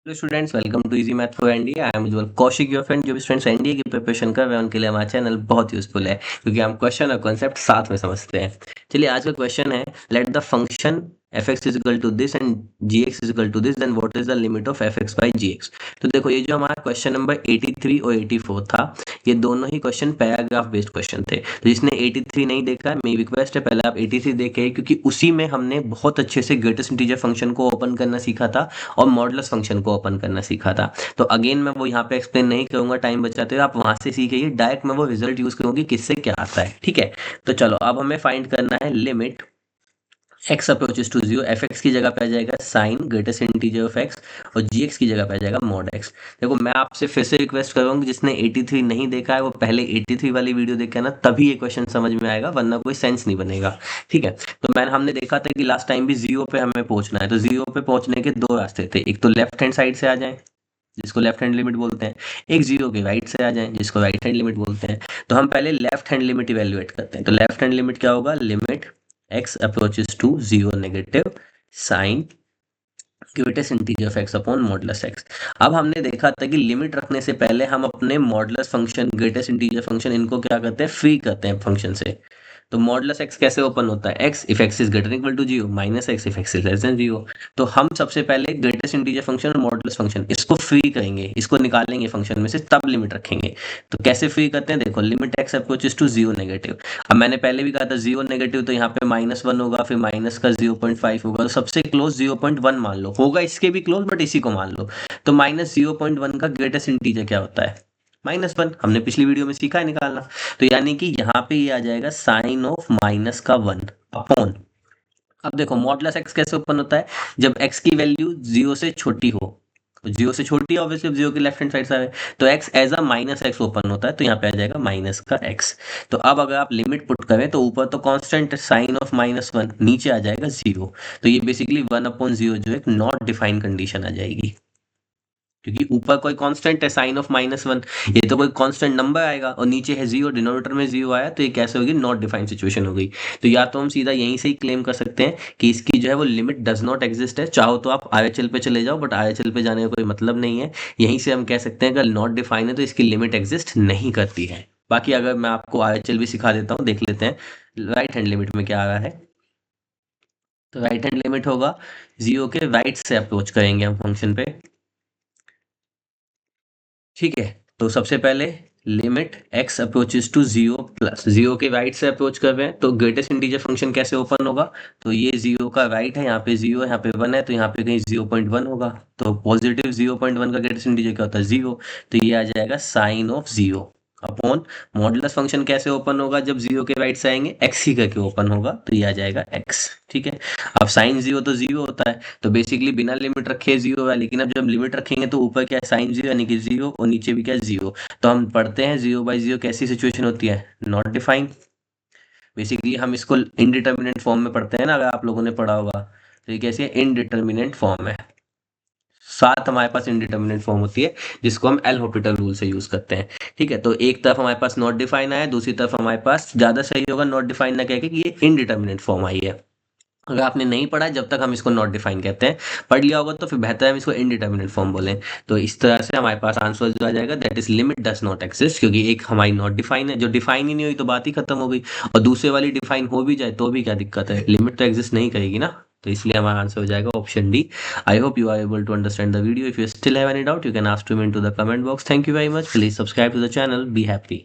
Hello students, welcome to easy math for NDA. I am Ujjwal Kaushik, your friend. जो भी students NDA की preparation कर रहे हैं उनके लिए हमारा चैनल बहुत यूजफुल है, क्योंकि हम क्वेश्चन और कॉन्सेप्ट साथ में समझते हैं। चलिए, आज का क्वेश्चन है, let the function f x is equal to this and g x is equal to this, then what is the limit of f x by g x. तो देखो, ये जो हमारा क्वेश्चन नंबर 83 और 84 था, ये दोनों ही क्वेश्चन पैराग्राफ बेस्ड क्वेश्चन थे। तो जिसने 83 नहीं देखा है, मेरी रिक्वेस्ट है पहले आप 83 देखें, क्योंकि उसी में हमने बहुत अच्छे से ग्रेटेस्ट इंटीजर फंक्शन को ओपन करना सीखा था और मॉडुलस फंक्शन को ओपन करना सीखा था। तो अगेन मैं वो यहाँ पे एक्सप्लेन नहीं करूंगा टाइम बचाते हुए, आप वहां से सीखिए। डायरेक्ट मैं वो रिजल्ट यूज करूंगी किससे क्या आता है, ठीक है। तो चलो, अब हमें फाइंड करना है limit x approaches to 0, f x की जगह पे आ जाएगा sine greatest integer of x, और जी एक्स की जगह पे आ जाएगा मॉड x। देखो, मैं आपसे फिर से रिक्वेस्ट करूंगा, जिसने 83 नहीं देखा है वो पहले 83 वाली वीडियो देखे ना, तभी ये क्वेश्चन समझ में आएगा, वरना कोई सेंस नहीं बनेगा, ठीक है। तो हमने देखा था कि लास्ट टाइम भी जीरो पे हमें पहुंचना है, तो जीरो पे पहुंचने के दो रास्ते थे। एक तो लेफ्ट हैंड साइड से आ जाए, जिसको लेफ्ट हैंड लिमिट बोलते हैं। एक जीरो के राइट से आ जाए, जिसको राइट हैंड लिमिट बोलते हैं। तो हम पहले लेफ्ट हैंड लिमिट इवेल्युएट करते हैं। तो लेफ्ट हैंड लिमिट क्या होगा? Limit x approaches to 0 negative sine greatest integer of x upon modulus x। अब हमने देखा था कि लिमिट रखने से पहले हम अपने modulus function, greatest integer function, इनको क्या करते हैं? फ्री करते हैं फंक्शन से। तो मॉडुलस x कैसे ओपन होता है? x if x is greater equal to 0, minus x if x is less than 0। तो हम सबसे पहले ग्रेटेस्ट इंटीजर फंक्शन और मॉडुलस फंक्शन, इसको फ्री करेंगे, इसको निकालेंगे फंक्शन में से, तब लिमिट रखेंगे। तो कैसे फ्री करते हैं? देखो, limit x approaches to 0 negative. अब मैंने पहले भी कहा था 0 नेगेटिव, तो यहाँ पे -1 होगा, फिर माइनस का 0.5 होगा, तो सबसे क्लोज 0.1 मान लो, होगा इसके भी क्लोज, बट इसी को मान लो। तो -0.1 का ग्रेटेस्ट इंटीजर क्या होता है? -1। हमने पिछली वीडियो में सीखा है निकालना। तो यानी कि यहाँ पे ये आ जाएगा साइन ऑफ माइनस का 1 अपॉन। अब देखो, मॉडुलस x कैसे ओपन होता है? जब x की वैल्यू 0 से छोटी हो। तो 0 से छोटी है ऑब्वियसली, 0 की लेफ्ट हैंड साइड से आए, तो x as a minus x open होता है, तो यहाँ पे आ जाएगा माइनस का x। तो अब अगर आप लिमिट पुट करें, तो ऊपर तो कांस्टेंट साइन ऑफ -1, नीचे आ जाएगा 0। तो ये बेसिकली 1/0 जो एक नॉट डिफाइंड कंडीशन आ जाएगी, क्योंकि ऊपर कोई कांस्टेंट है साइन ऑफ -1, ये तो कोई कांस्टेंट नंबर आएगा, और नीचे है 0, डिनोमिनेटर में 0 आया, तो ये कैसे होगी? नॉट डिफाइंड सिचुएशन हो गई। तो या तो हम सीधा यहीं से ही क्लेम कर सकते हैं कि इसकी जो है वो लिमिट डज नॉट एग्जिस्ट है। चाहो तो आप आरएचएल पे चले जाओ, बट आरएचएल पे जाने का कोई मतलब नहीं है। यहीं से हम कह सकते हैं अगर नॉट डिफाइन है तो इसकी लिमिट एग्जिस्ट नहीं करती है। बाकी अगर मैं आपको आरएचएल भी सिखा देता हूँ, देख लेते हैं राइट हैंड लिमिट में क्या आ रहा है। तो राइट हैंड लिमिट होगा 0 के राइट से अप्रोच करेंगे हम फंक्शन पे, ठीक है। तो सबसे पहले limit x approaches to 0 plus 0 के राइट से अप्रोच कर रहे हैं, तो ग्रेटेस्ट इंटीजर फंक्शन कैसे ओपन होगा? तो ये 0 का राइट है, यहाँ पे 0 है, यहाँ पे 1 है, तो यहाँ पे कहीं 0.1 होगा। तो पॉजिटिव 0.1 का ग्रेटेस्ट इंटीजर क्या होता है? 0। तो ये आ जाएगा sine of 0 upon modulus function कैसे ओपन होगा? जब 0 के राइट से आएंगे, x ही करके ओपन होगा, तो ये आ जाएगा x, ठीक है। अब साइन 0 तो 0 होता है, तो बेसिकली बिना लिमिट रखे 0 है, लेकिन अब जब लिमिट रखेंगे तो ऊपर क्या है? साइन 0 यानी कि 0, और नीचे भी क्या है? 0। तो हम पढ़ते हैं 0/0 कैसी सिचुएशन होती है? Not defined. बेसिकली हम इसको इनडिटर्मिनेट फॉर्म में पढ़ते हैं ना, अगर आप लोगों ने पढ़ा होगा, तो ये कैसी है? इनडिटर्मिनेट फॉर्म है। साथ हमारे पास इनडिटर्मिनेट फॉर्म होती है, जिसको हम एल हॉपिटल रूल से यूज करते हैं, ठीक है। तो एक तरफ हमारे पास नॉट डिफाइन आया है, दूसरी तरफ हमारे पास, ज्यादा सही होगा नॉट डिफाइन ना कह के कि ये इनडिटर्मिनेट फॉर्म आई है। अगर आपने नहीं पढ़ा है, जब तक हम इसको नॉट डिफाइन कहते हैं, पढ़ लिया होगा तो फिर बेहतर है हम इसको इनडिटर्मिनेट फॉर्म बोलें। तो इस तरह से हमारे पास आंसर जो आ जाएगा, that is limit does not exist, क्योंकि एक हमारी नॉट डिफाइन है, जो डिफाइन ही नहीं हुई तो बात ही खत्म हो गई। और दूसरे वाली डिफाइन हो भी जाए तो भी क्या दिक्कत है? लिमिट तो एग्जिस्ट नहीं करेगी ना। तो इसलिए हमारा आंसर हो जाएगा option D. I hope you are able to understand the video. If you still have any doubt, you can ask to me in to the comment box. Thank you very much. Please subscribe to the channel. Be happy.